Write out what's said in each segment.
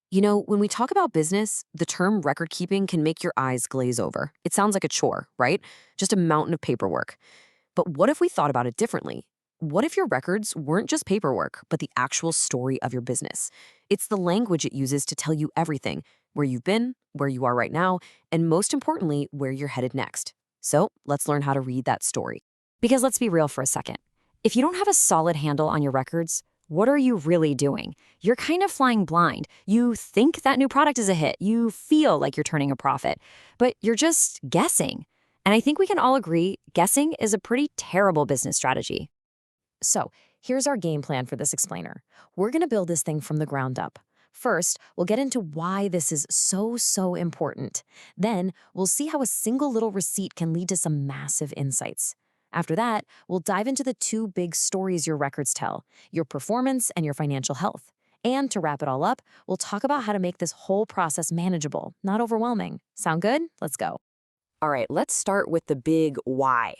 When we talk about business, the term record keeping can make your eyes glaze over. It sounds like a chore, right? Just a mountain of paperwork. But what if we thought about it differently? What if your records weren't just paperwork, but the actual story of your business? It's the language it uses to tell you everything: where you've been, where you are right now, and most importantly, where you're headed next. So let's learn how to read that story. Because let's be real for a second. If you don't have a solid handle on your records, what are you really doing? You're kind of flying blind. You think that new product is a hit. You feel like you're turning a profit, but you're just guessing. And I think we can all agree guessing is a pretty terrible business strategy. So here's our game plan for this explainer. We're going to build this thing from the ground up. First, we'll get into why this is so important. Then, we'll see how a single little receipt can lead to some massive insights. After that, we'll dive into the two big stories your records tell: your performance and your financial health. And to wrap it all up, we'll talk about how to make this whole process manageable, not overwhelming. Sound good? Let's go. All right, let's start with the big why.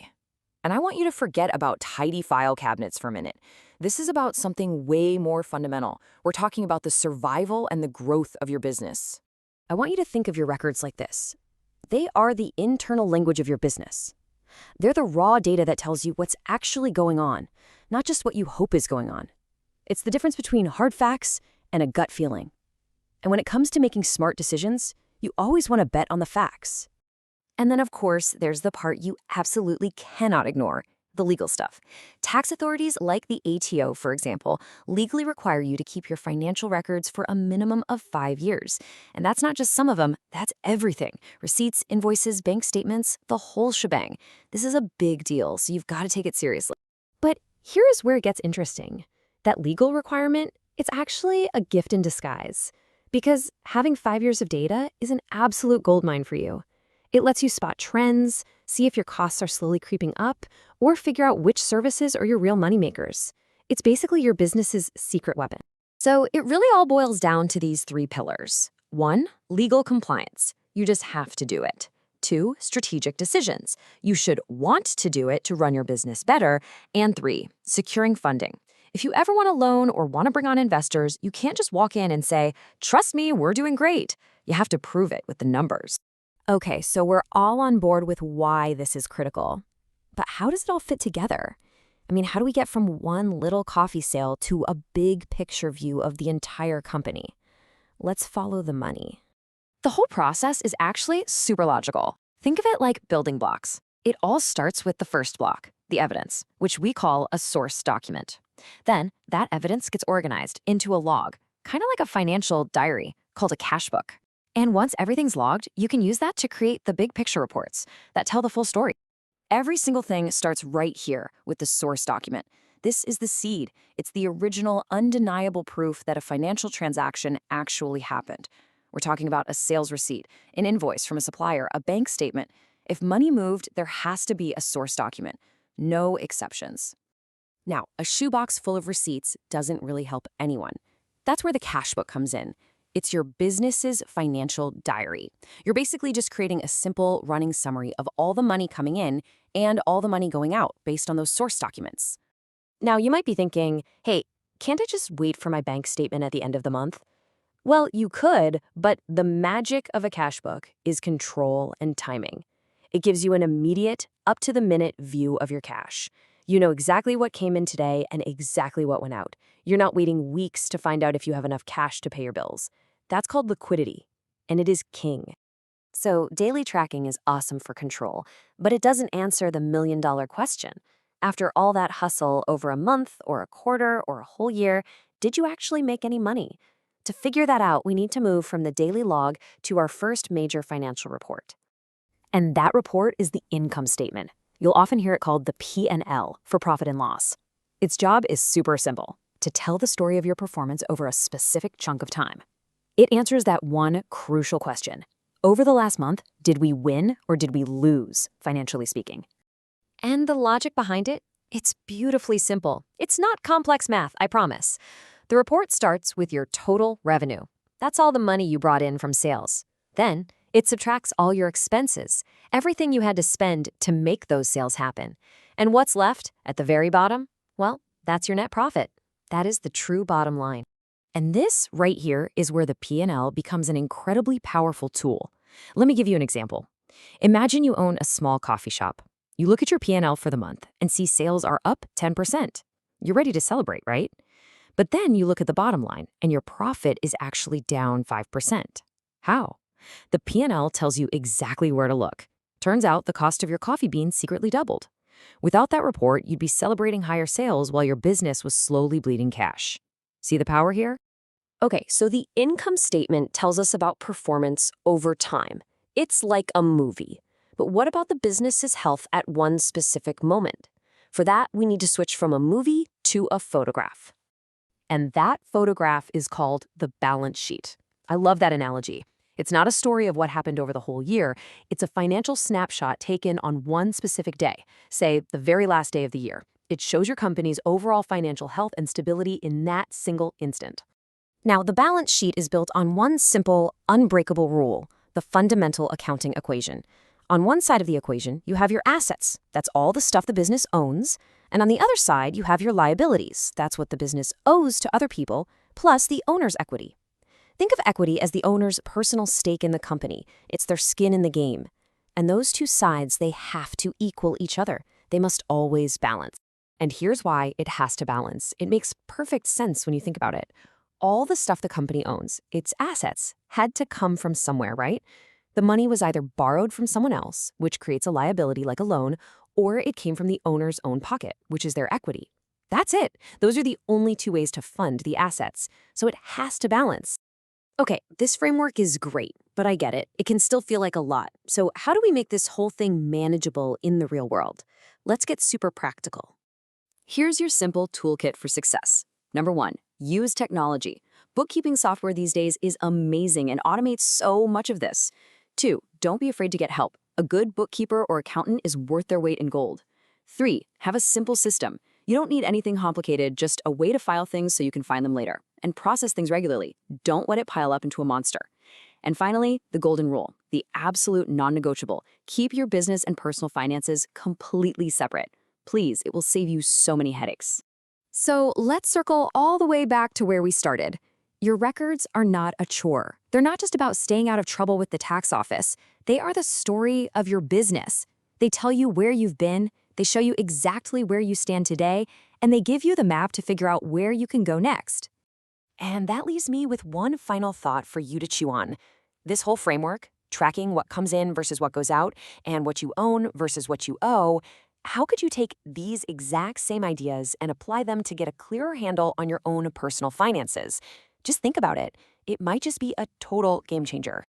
And I want you to forget about tidy file cabinets for a minute. This is about something way more fundamental. We're talking about the survival and the growth of your business. I want you to think of your records like this. They are the internal language of your business. They're the raw data that tells you what's actually going on, not just what you hope is going on. It's the difference between hard facts and a gut feeling. And when it comes to making smart decisions, you always want to bet on the facts. And then, of course, there's the part you absolutely cannot ignore: the legal stuff. Tax authorities like the ATO, for example, legally require you to keep your financial records for a minimum of 5 years. And that's not just some of them, that's everything: receipts, invoices, bank statements, the whole shebang. This is a big deal, so you've got to take it seriously. But here is where it gets interesting. That legal requirement, it's actually a gift in disguise. Because having 5 years of data is an absolute goldmine for you. It lets you spot trends, see if your costs are slowly creeping up, or figure out which services are your real moneymakers. It's basically your business's secret weapon. So it really all boils down to these three pillars. 1, legal compliance. You just have to do it. 2, strategic decisions. You should want to do it to run your business better. And 3, securing funding. If you ever want a loan or want to bring on investors, you can't just walk in and say, "Trust me, we're doing great." You have to prove it with the numbers. Okay, so we're all on board with why this is critical. But how does it all fit together? I mean, how do we get from one little coffee sale to a big picture view of the entire company? Let's follow the money. The whole process is actually super logical. Think of it like building blocks. It all starts with the first block, the evidence, which we call a source document. Then that evidence gets organized into a log, kind of like a financial diary called a cashbook. And once everything's logged, you can use that to create the big picture reports that tell the full story. Every single thing starts right here with the source document. This is the seed. It's the original, undeniable proof that a financial transaction actually happened. We're talking about a sales receipt, an invoice from a supplier, a bank statement. If money moved, there has to be a source document. No exceptions. Now, a shoebox full of receipts doesn't really help anyone. That's where the Cashbook comes in. It's your business's financial diary. You're basically just creating a simple running summary of all the money coming in and all the money going out based on those source documents. Now, you might be thinking, hey, can't I just wait for my bank statement at the end of the month? Well, you could, but the magic of a Cashbook is control and timing. It gives you an immediate, up-to-the-minute view of your cash. You know exactly what came in today and exactly what went out. You're not waiting weeks to find out if you have enough cash to pay your bills. That's called liquidity, and it is king. So daily tracking is awesome for control, but it doesn't answer the million-dollar question. After all that hustle over a month or a quarter or a whole year, did you actually make any money? To figure that out, we need to move from the daily log to our first major financial report. And that report is the income statement. You'll often hear it called the P&L, for profit and loss. Its job is super simple: to tell the story of your performance over a specific chunk of time. It answers that one crucial question: over the last month, did we win or did we lose, financially speaking? And the logic behind it? It's beautifully simple. It's not complex math, I promise. The report starts with your total revenue. That's all the money you brought in from sales. Then, it subtracts all your expenses, everything you had to spend to make those sales happen. And what's left at the very bottom? Well, that's your net profit. That is the true bottom line. And this right here is where the P&L becomes an incredibly powerful tool. Let me give you an example. Imagine you own a small coffee shop. You look at your P&L for the month and see sales are up 10%. You're ready to celebrate, right? But then you look at the bottom line and your profit is actually down 5%. How? The P&L tells you exactly where to look. Turns out the cost of your coffee beans secretly doubled. Without that report, you'd be celebrating higher sales while your business was slowly bleeding cash. See the power here? Okay, so the income statement tells us about performance over time. It's like a movie. But what about the business's health at one specific moment? For that, we need to switch from a movie to a photograph. And that photograph is called the balance sheet. I love that analogy. It's not a story of what happened over the whole year. It's a financial snapshot taken on one specific day, say the very last day of the year. It shows your company's overall financial health and stability in that single instant. Now, the balance sheet is built on one simple, unbreakable rule, the fundamental accounting equation. On one side of the equation, you have your assets. That's all the stuff the business owns. And on the other side, you have your liabilities. That's what the business owes to other people, plus the owner's equity. Think of equity as the owner's personal stake in the company. It's their skin in the game. And those two sides, they have to equal each other. They must always balance. And here's why it has to balance. It makes perfect sense when you think about it. All the stuff the company owns, its assets, had to come from somewhere, right? The money was either borrowed from someone else, which creates a liability like a loan, or it came from the owner's own pocket, which is their equity. That's it. Those are the only two ways to fund the assets. So it has to balance. Okay, this framework is great, but I get it. It can still feel like a lot. So how do we make this whole thing manageable in the real world? Let's get super practical. Here's your simple toolkit for success. Number 1, use technology. Bookkeeping software these days is amazing and automates so much of this. 2, don't be afraid to get help. A good bookkeeper or accountant is worth their weight in gold. 3, have a simple system. You don't need anything complicated, just a way to file things so you can find them later. And process things regularly. Don't let it pile up into a monster. And finally, the golden rule, the absolute non-negotiable. Keep your business and personal finances completely separate. Please, it will save you so many headaches. So let's circle all the way back to where we started. Your records are not a chore. They're not just about staying out of trouble with the tax office. They are the story of your business. They tell you where you've been, they show you exactly where you stand today, and they give you the map to figure out where you can go next. And that leaves me with one final thought for you to chew on. This whole framework, tracking what comes in versus what goes out, and what you own versus what you owe, how could you take these exact same ideas and apply them to get a clearer handle on your own personal finances? Just think about it. It might just be a total game changer.